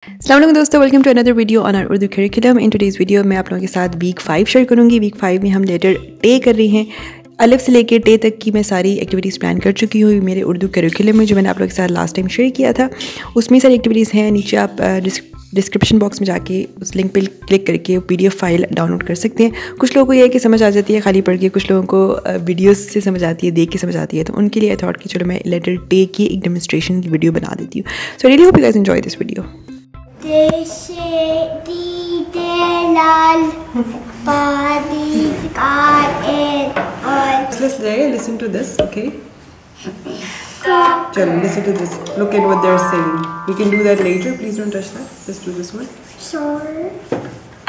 अस्सलाम वालेकुम दोस्तों, welcome to another video on our Urdu curriculum. In today's video में आप लोगों के साथ वीक 5 शेयर करूँगी। वीक 5 में हम लेटर टे कर रही हैं। अलिफ से लेकर टे तक की मैं सारी एक्टिविटीज़ प्लान कर चुकी हूँ मेरे उर्दू करिकुलम में, जो मैंने आप लोगों के साथ लास्ट टाइम शेयर किया था। उसमें सारी एक्टिविटीज़ हैं। नीचे आप डिस्क्रिप्शन बॉक्स में जाके उस लिंक पर क्लिक करके PDF फाइल डाउनलोड कर सकते हैं। कुछ लोगों को यह है कि समझ आ जाती है खाली पढ़ के, कुछ लोगों को वीडियोस से समझ आती है, देख के समझ आती है। तो उनके लिए आई थॉट कि चलो मैं लेटर टे की एक डेमोन्स्ट्रेशन की वीडियो बना देती हूँ। So really hope you guys enjoy this video. Listen to this, okay? Chalo, listen to this. Look at what they're saying. You can do that later. Please don't touch that. Just do this one. Sure.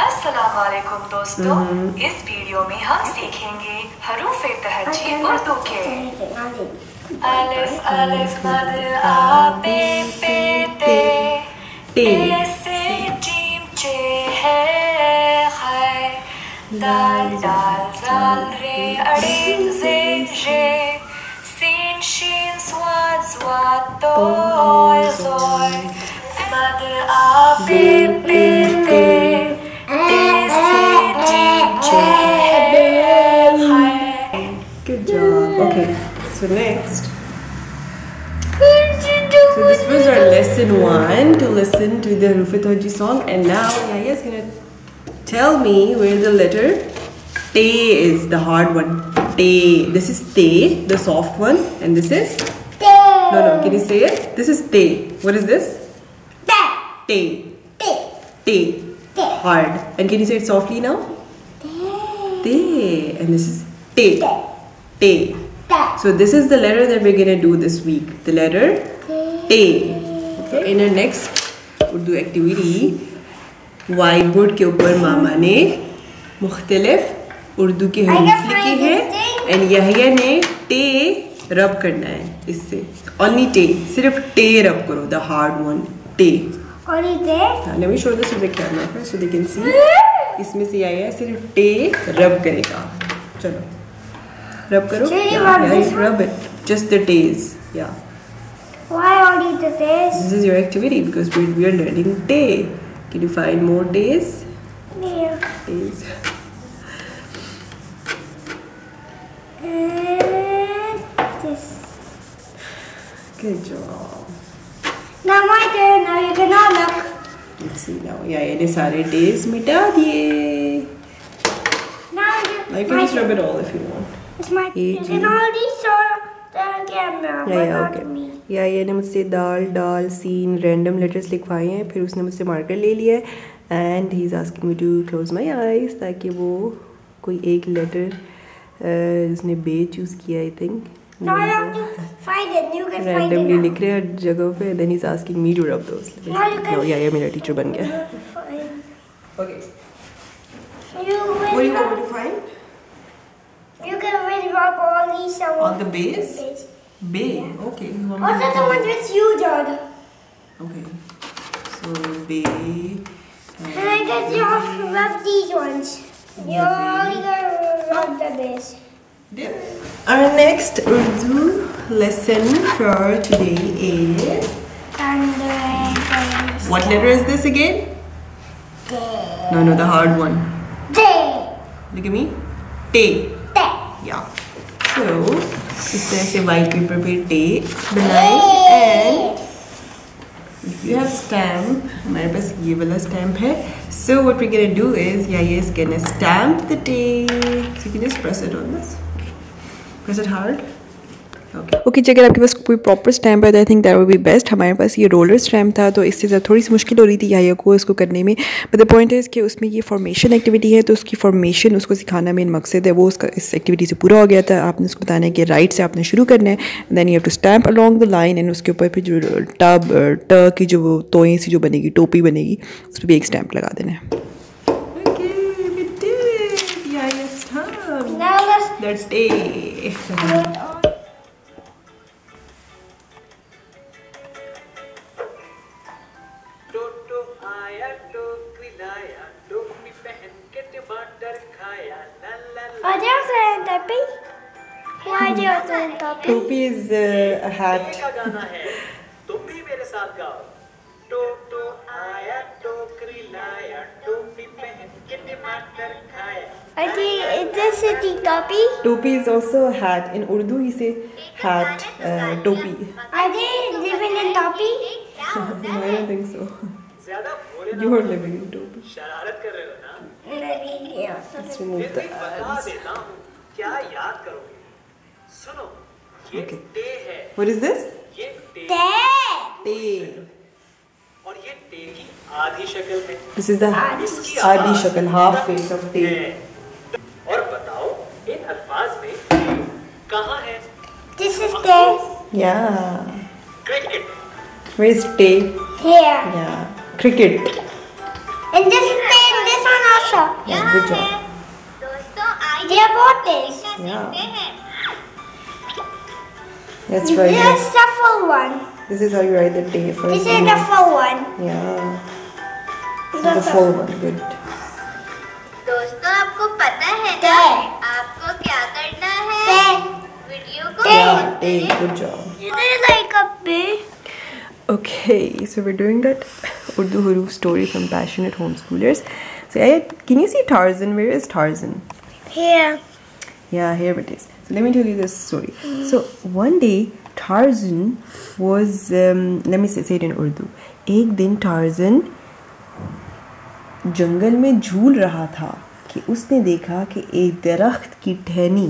अस्सलाम वालेकुम दोस्तों, इस video में हम सीखेंगे हरूफ तहज्जी उर्दू के। अलिफ अलिफ मद आ पे पे ते टे से जीम चे है खै दाल दाल जाल रे अड़े जे जे सीन शीन स्वाद स्वाद तोय जोय मद आ पे पे ते Good job. Okay, so next. So this was our lesson 1 to listen to the Huruf Tawajjuh song, and now Yahya is gonna tell me where the letter Te is, the hard one. Te. This is Te, the soft one, and this is Te. No, can you say it? This is Te. What is this? Te. Te. Te. Te. Te. Hard. And can you say it softly now? Te. And this is Te. Te. Te. Te. So this is the letter that we're gonna do this week. The letter Te. Okay. In our next Urdu activity, whiteboard के ऊपर मामा ने मुख्तलिफ उर्दू के हरूफ लिखे हैं, and यहया ने टे रब करना है इससे। Only टे, सिर्फ टे रब करो, the hard one, टे। Only te. Let me show this to the camera first so they can see. इसमें से यहया सिर्फ टे रब करेगा। चलो रब करो। Yeah, rub it. Just the T's. Yeah. Why only the taste? This is your activity because we are learning T. Can you find more T's? Yeah. T's. This. Good job. Now my turn. Now you can all look. Let's see now. Yeah, ये सारे T's मिटा दिए। Now You can just rub it all if you want. it's my. You can already show the camera, but not me. या ये ने मुझसे दाल डाल scene random letters लिखवाए हैं, फिर उसने मुझसे मार्कर ले लिया है and he is asking me to close my eyes, ताकि वो कोई एक लेटर उसने बे चूज़ किया I think No, I have to find it. You can find it randomly now. लिख रहे हैं हर जगह पे, then he is asking me to rub those. Now you can. या मेरा टीचर बन गया। Okay, You what do you want will. me to find? You can really rub all these on On the base? Bay. Okay. You want me Also to the ones with you, Jordan. Okay. So bay. And I guess you also rub these ones. You only gotta rub the base. Our next Urdu lesson for today is. And the base. What letter is this again? No, the hard one. Day. Look at me. Te. Day. Yeah. So इस तरह से white paper पे टे बनाएं, and if you have stamp, हमारे पास ये वाला stamp है. So what we're gonna do is Yahya is gonna stamp the टे. So you can just press it on this. Press it hard. Okay जी, अगर आपके पास कोई प्रॉपर स्टैम्प है तो I think that would be best. हमारे पास ये रोलर स्टैम्प था तो इससे थोड़ी सी मुश्किल हो रही थी याया को इसको करने में, बट द पॉइंट है कि उसमें ये फॉर्मेशन एक्टिविटी है तो उसकी फॉर्मेशन उसको सिखाना मेन मकसद है, वो उसका इस एक्टिविटी से पूरा हो गया था। आपने उसको बताना है कि राइट से आपने शुरू करना है, then you have to stamp along the line, and उसके ऊपर फिर जो ट की जो तोएँ सी जो बनेगी, टोपी बनेगी, उस पर भी एक स्टैम्प लगा देना है। Now That's A. Are they also in Tappy? Why are they also in Tappy? Topi is a hat. तुम भी मेरे साथ गाओ। टो टो आया I think this is the topi. Topi is also a hat. In Urdu, he say hat, topi. Are they living in topi? No, I don't think so. You are living in topi. Maybe, yeah. Let's remove the ads. Okay. What is this? Tay. This is the आधी शक्ल, half face of tay. और बताओ इन अल्फाज में कहाँ है? This is tay. Yeah. Cricket. Where is tay? Here. Yeah. Cricket. And this is tay and this one also. Yeah, good job. They are both tays. Yeah. Let's try This is this. the full one. This is how you write the tay first. This is the full one. Yeah. This is the full one. Good. दोस्तों आपको पता है ना Tay. आपको क्या करना है Tay. Video को Yeah, tay. Good job. This is like a bee. Okay, so we're doing that Urdu Huruf story from Passionate Homeschoolers. So, can you see Tarzan? Where is Tarzan? Here. Yeah, here it is. So let me tell you this story. So one day Tarzan was, let me say it in Urdu. एक दिन Tarzan जंगल में झूल रहा था कि उसने देखा कि एक दरख्त की टहनी.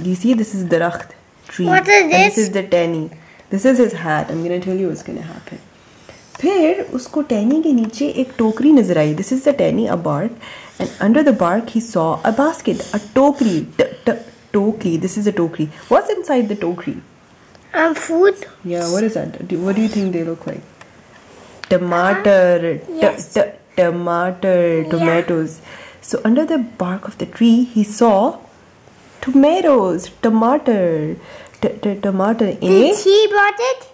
You see, this is दरख्त, tree. What is And this? this is the टहनी. This is his hat. I'm gonna tell you what's gonna happen. फिर उसको टहनी के नीचे एक टोकरी नजर आई. This is the टहनी, a bark, and under the bark he saw a basket, a टोकरी. Tokri. This is a tokri. What's inside the tokri? Food. Yeah, what is that? What do you think they look like? Tomato. Yes. Tomatoes. So under the bark of the tree, he saw tomatoes. Tomato. Tomato. Did he bought it?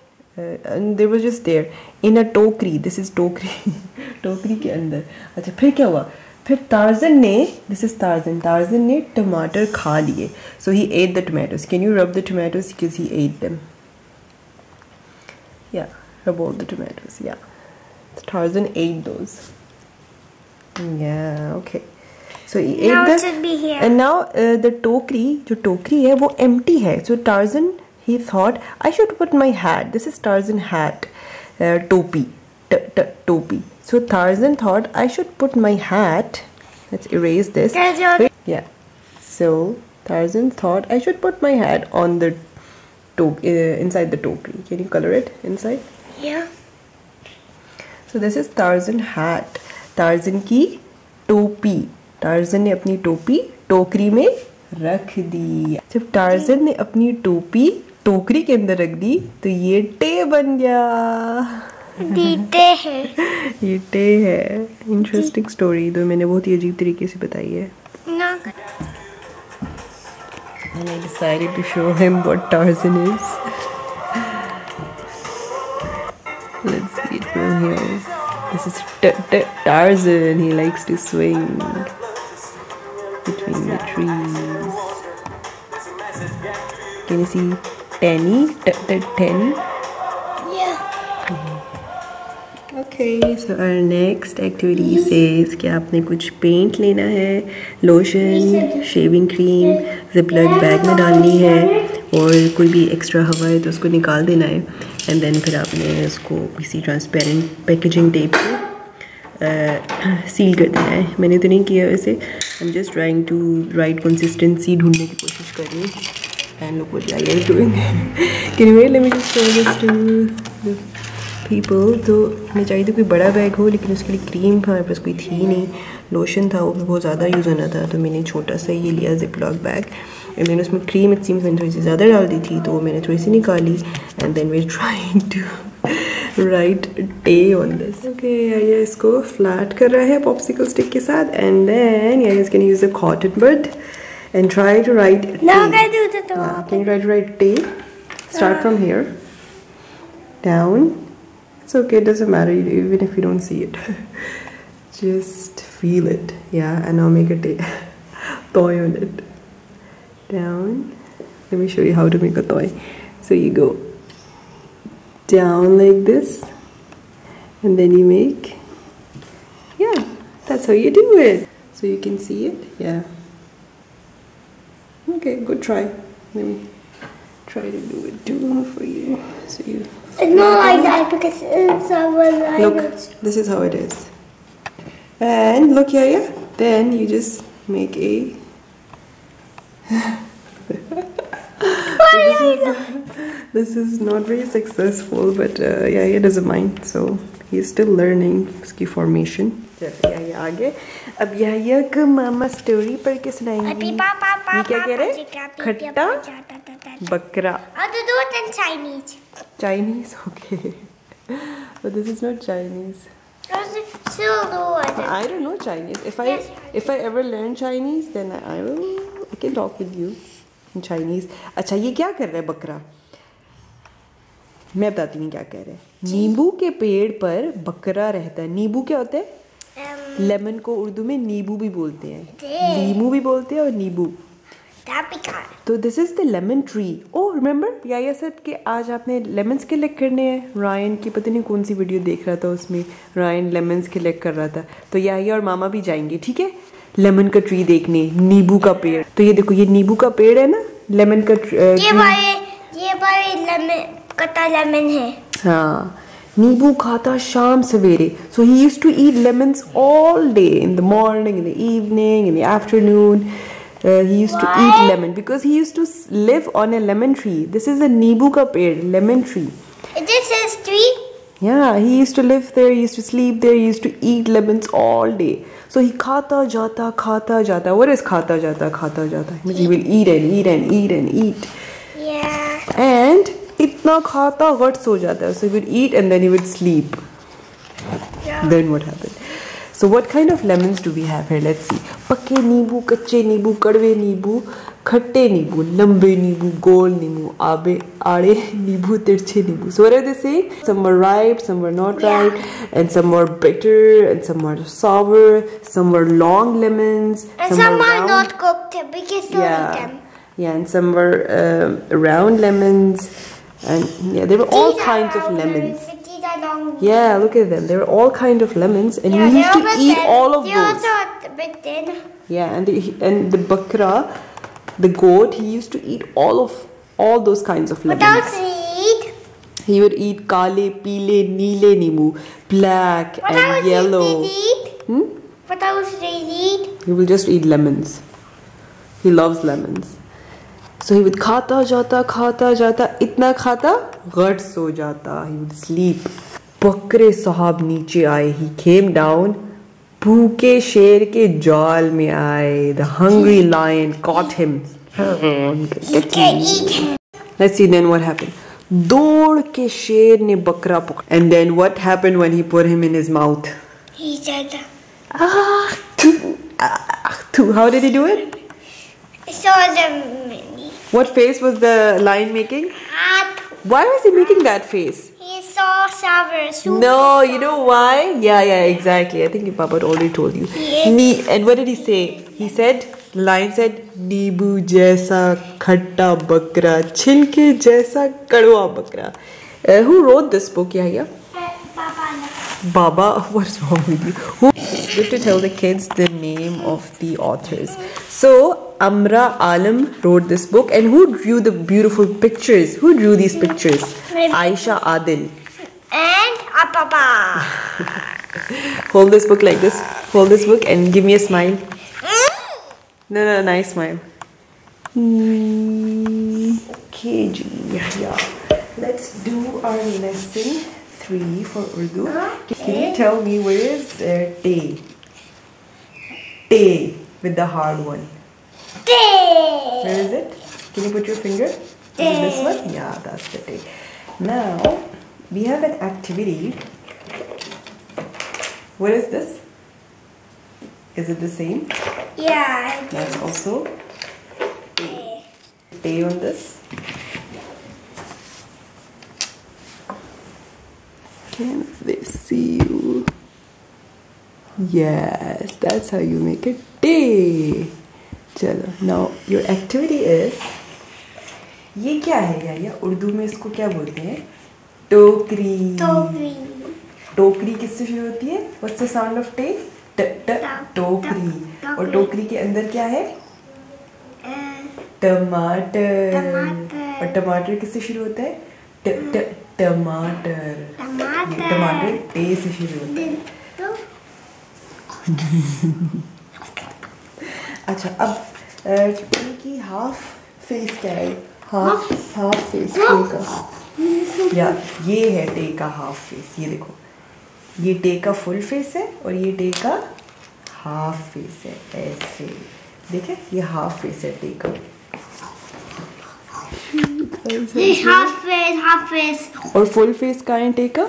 And they were just there in a tokri. This is tokri. Tokri के अंदर. अच्छा फिर क्या हुआ? फिर Tarzan ने, this is Tarzan. Tarzan ने टमाटर खा लिए. So he ate the tomatoes. Can you rub the tomatoes because he ate them? Yeah, rub all the tomatoes. Yeah, so Tarzan ate those. Yeah, okay. So he ate Now them. it should be here. And now the tokri, जो टोकरी है वो empty है. So Tarzan, he thought I should put my hat. This is Tarzan hat, topi, topi. So Tarzan thought I should put my hat. Let's erase this. Yeah. So Tarzan thought I should put my hat on the inside the tokri. Can you color it inside? Yeah. So this is Tarzan hat. Tarzan की टोपी. Tarzan ने अपनी टोपी टोकरी में रख दी. जब Tarzan ने अपनी टोपी टोकरी के अंदर रख दी तो ये टे बन गया. ये टे है. इंटरेस्टिंग स्टोरी तो मैंने बहुत ही अजीब तरीके से बताई है. No. And I decided to show him what Tarzan is. Let's see it from here. This is Tarzan. He likes to swing between the trees. Can you see Tenny? Tenny? Yeah. Okay, so our next activity says कि आपने कुछ paint लेना है, lotion, shaving cream, ziplock bag में डालनी है और कोई भी एक्स्ट्रा हवा है तो उसको निकाल देना है. एंड देन फिर आपने उसको किसी ट्रांसपेरेंट पैकेजिंग टेप से सील कर देना है. मैंने तो नहीं किया वैसे. I am just trying to write consistency ढूंढने की कोशिश कर रही हूँ. And look what I am doing. Can you wait, let me just show this to people. तो हमें चाहिए था कोई बड़ा बैग हो, लेकिन उसके लिए क्रीम हमारे पास कोई थी नहीं. लोशन था, वो भी बहुत ज़्यादा यूज़ होना था, तो मैंने छोटा सा ये लिया जिपलॉक बैग. एंड मैंने उसमें क्रीम इट सीम्स मैंने थोड़ी सी ज़्यादा डाल दी थी, तो वो मैंने थोड़ी सी निकाली. And then we are trying to write टे ऑन दिस. ओके, ये इसको फ्लैट कर रहा है पॉप्सिकल स्टिक के साथ. एंड देन ये is can use a cotton bud and try to write. Now I do the top. Can you try to write टे? Start from here down. It's okay, it doesn't matter even if you don't see it. Just feel it. Yeah, and now make a toy on it. Down. Let me show you how to make a toy. So you go down like this and then you make, yeah, that's how you do it. So you can see it. Yeah. Okay, good try. Let me try to do it too for you. So you. It's not like that because it's our Look, this is how it is. And look here, yeah. Then you just make a. This is not very successful, but yeah, he doesn't mind. So he's still learning उसकी formation. चलिए आगे. अब यह का मामा story पढ़ के सुनाएंगी. ये क्या कह रहे हैं? खट्टा बकरा. I'll do it in Chinese. Chinese, okay. But this is not Chinese. I don't know Chinese. If I ever learn Chinese, then I can talk with you in Chinese. अच्छा ये क्या कर रहा है बकरा? मैं बताती हूँ क्या कह रहे हैं. नींबू के पेड़ पर बकरा रहता है. नींबू क्या होता है? लेमन को उर्दू में नींबू भी बोलते हैं. नींबू भी बोलते हैं और नींबू. तो this is the lemon tree. Oh remember Yaya said कि आज आपने लेमन्स कलेक्ट करने हैं. रायन की पता नहीं कौन सी वीडियो देख रहा था, उसमें रायन लेमन्स कलेक्ट कर रहा था. तो याया और मामा भी जाएंगे, ठीक है, लेमन का ट्री देखने. नींबू का पेड़. तो ये देखो, ये नींबू का पेड़ है ना, लेमन का ये वाले लेमन कटा लेमन है. हाँ, नींबू खाता शाम सवेरे. So he used to eat lemons all day, in the morning, in the evening, in the afternoon. He used to eat lemon because he used to live on a lemon tree. This is a नींबू का पेड़, lemon tree. Is this his tree? Yeah, he used to live there. He used to sleep there. He used to eat lemons all day. So he खाता जाता. What is खाता जाता? Means he will eat and eat and eat and eat. Yeah. And इतना खाता गट सो जाता है. So he would eat and then he would sleep. Yeah. Then what happened? So what kind of lemons do we have here? Let's see. पक्के नींबू, कच्चे नींबू, कड़वे नींबू, खट्टे नींबू, लंबे नींबू, गोल नींबू, आड़े नींबू, तिरछे नींबू. So what are they saying? Some were ripe, some were not ripe, and some were bitter, and some were sour, some were long lemons, and some were not cooked because you eat them. Yeah, and some were round lemons, and yeah, there were all kinds of lemons. Yeah, look at them. They were all kind of lemons, and we used to eat all of those. They also a bit thin. Yeah, and the bakra, the goat, he used to eat all those kinds of lemons. What else did he eat? He would eat kale, peele, neele neemu, black and yellow. What else did he eat? What else did he eat? He will just eat lemons. He loves lemons. So he would खाता जाता, इतना खाता गट सो जाता. He would sleep. बकरे साहब नीचे आए. He came down. भूखे शेर के जाल में आए. The hungry lion caught him. You can eat him. Let's see then what happened. दौड़ के शेर ने बकरा पकड़ा. And then what happened when he put him in his mouth? He said, How did he do it? so the What face was the lion making? hat. Why was he making that face? He saw sour. No, you know why? Yeah, exactly. I think your papa already told you. Yeah. And what did he say? He said, the lion said, नींबू जैसा खट्टा बकरा, छिलके जैसा कड़वा बकरा. Who wrote this book, Yahya? Baba, what's wrong with you? It's good to tell the kids the name of the authors. So, Amra Alam wrote this book, and who drew the beautiful pictures? Who drew these pictures? Aisha Adil. And Papa. Hold this book like this. Hold this book and give me a smile. No, nice smile. Okay, yeah. Let's do our lesson 3 for Urdu. Can you tell me where is te? Te with the hard one. Where is it? Can you put your finger? Is it this one? Yeah, that's the te. Now we have an activity. What is this? Is it the same? Yeah. That's also te. Te on this. Can they see you? Yes, that's how you make a day. चलो, now your activity is, ये क्या है या उर्दू में इसको क्या बोलते हैं? टोकरी. टोकरी किससे शुरू होती है? What's the sound of टे? टोकरी. और टोकरी के अंदर क्या है? टमाटर। टमाटर। और टमाटर किससे शुरू होता है? टमाटर। टमाटर टे से शुरू होता है। अच्छा, अब टे की हाफ फेस क्या है? हाफ फेस टे का, या ये है टे का हाफ फेस। ये देखो, ये टे का फुल फेस है और ये टे का हाफ फेस है। ऐसे देखे, ये हाफ फेस है टे का। Half face. और फुल फेस का है टे का?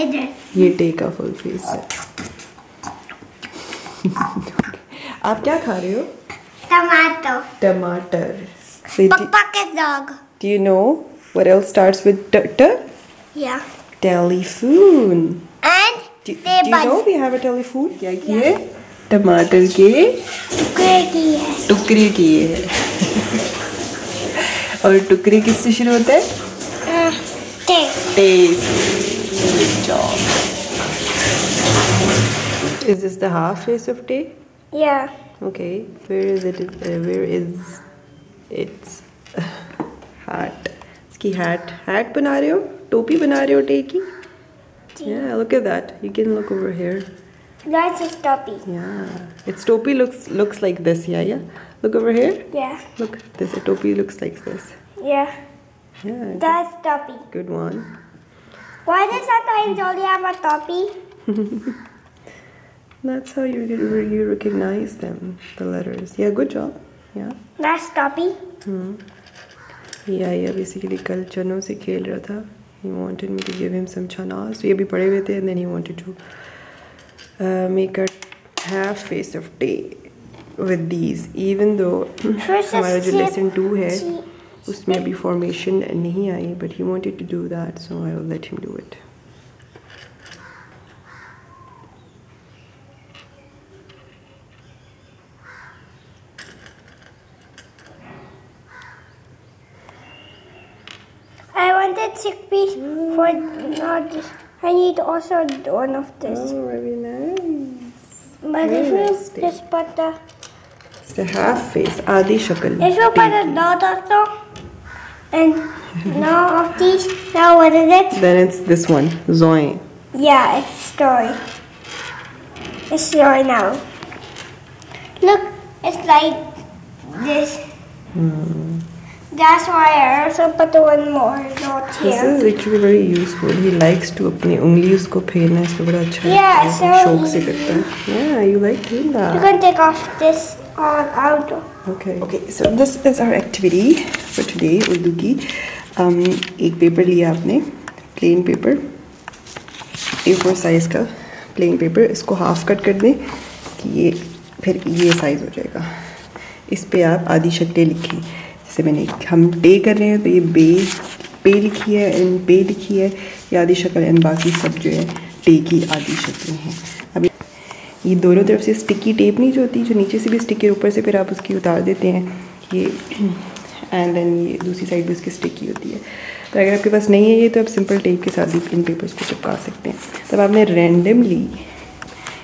इधर। ये टे का फुल फेस है। आप क्या खा रहे हो? टमाटो। टमाटर। पापा के dog. Do you know what else starts with t? Yeah. Telephone. And Do you bud. know we have a telephone? क्या किए? टमाटर के टुकड़े किए हैं। और टुकड़े किससे शुरू होता है? Taste. Good job. Is this the half face of tea? Yeah. Okay. Where is it? Where is its hat? इसकी hat बना रहे हो? टोपी बना रहे हो टे की? Yeah, look at that. You can look over here. That's his toppy. Yeah, its topi looks like this. Yeah. Look over here. Yeah. Look, this topi looks like this. Yeah. Yeah. That's toppy. Good one. Why does sometimes only have a toppy? That's how you recognize them, the letters. Yeah, good job. Yeah. That's toppy. Yeah, basically कल चनों से खेल रहा था. He wanted me to give him some chanas. So ये भी पड़े हुए थे, and then he wanted to make a half face of tea with these. Even though हमारा जो lesson 2 है उसमें अभी formation नहीं आई, but he wanted to do that, so I will let him do it. I wanted chickpeas for not this. I need also one of this. Oh, very nice. But Very if you nice, just put the It's the half face, आधी शक्ल. if you put a dot also and no of these, now what is it? Then it's this one, Zoe. Yeah, it's story. It's story now. Look, it's like this. That's why I also put one more dot This here. is actually very useful. He likes to अपनी उंगली उसको फेरना इसको बड़ा अच्छा Yeah, लगता है, so शौक से करता है. Yeah, you like doing You that. can take off this all out. Okay, so this is our activity for today, Urdu की. एक पेपर लिया आपने, plain paper, A4 size का plain paper. इसको half cut कर दें कि ये फिर ये size हो जाएगा. इस पे आप आधी शक्लें लिखें. जैसे हम डे कर रहे हैं तो ये पे लिखी है एंड पे लिखी है, ये आधी शक्ल एंड बाकी सब जो है डे की आधी शक्लें हैं. अभी ये दोनों तरफ से स्टिकी टेप नहीं जो होती, जो नीचे से भी स्टिकी ऊपर से फिर आप उसकी उतार देते हैं ये, एंड देन ये दूसरी साइड भी उसकी स्टिकी होती है. तो अगर आपके पास नहीं है ये तो आप सिंपल टेप के साथ भी इन पेपर्स को चिपका सकते हैं. तब आपने रैंडमली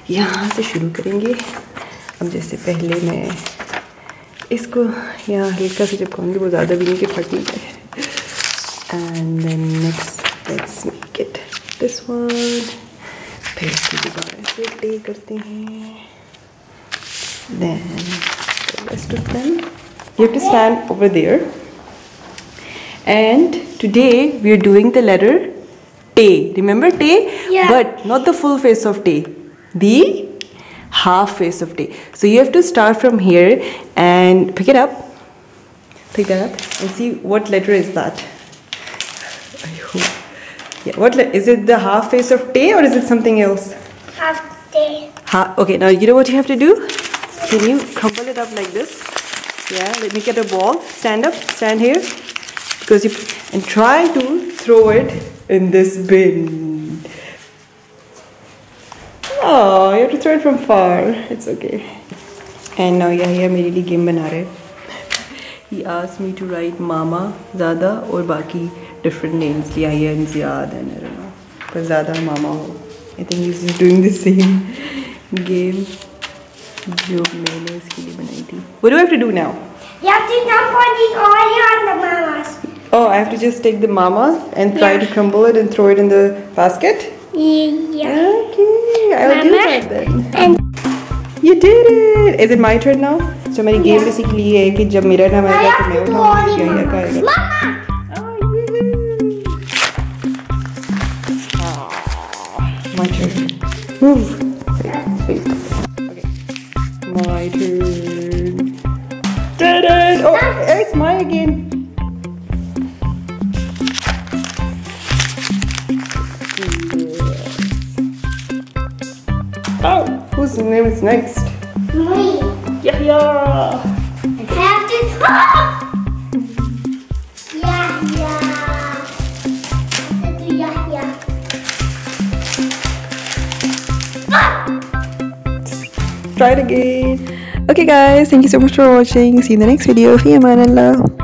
यहाँ से शुरू करेंगे. अब जैसे पहले मैं इसको यहाँ हल्का से चिपकाऊंगी, वो ज़्यादा भी नहीं कि फट नहीं जाए. And then next let's make it this one. फिर इसको दोबारा से टे करते हैं. Then the rest of them you have to stand over there. And today we are doing the letter टे. रिमेंबर टे, but not the full face of टे, the half face of tea. So you have to start from here and pick that up and see what letter is that. Yeah, what is it? The half face of tea or is it something else? Half day. Okay, now you know what you have to do. Can you crumble it up like this? Yeah, let me get a ball. Stand up, stand here, because and try to throw it in this bin. Oh, you have to throw it from far. It's okay. And now Yahya मेरे लिए game बना रहे. He asked me to write Mama, Zada और बाकी different names. Yahya and Ziyad and I don't know. पर Zada Mama हो. I think he's just doing the same game. जो मैंने इसके लिए बनाई थी. What do I have to do now? You have to dump on the oil on the mamas. Oh, I have to just take the mama and try to crumble it and throw it in the basket? Yeah. Okay, I'll do that then. And You did it! Is it my turn now? So मेरी game basically ये है कि जब मेरा नाम I आएगा have तो मैं to do all उठाऊंगी the या का mamas. आएगा. Mama! My turn. Move. Wait. Okay. My turn. Did it! Oh, it's mine again. Oh, whose name is next? Me. Yahya. I have to talk. Yeah. I have to do yeah. Try it again. Okay guys, thank you so much for watching. See you in the next video. Fi aman Allah.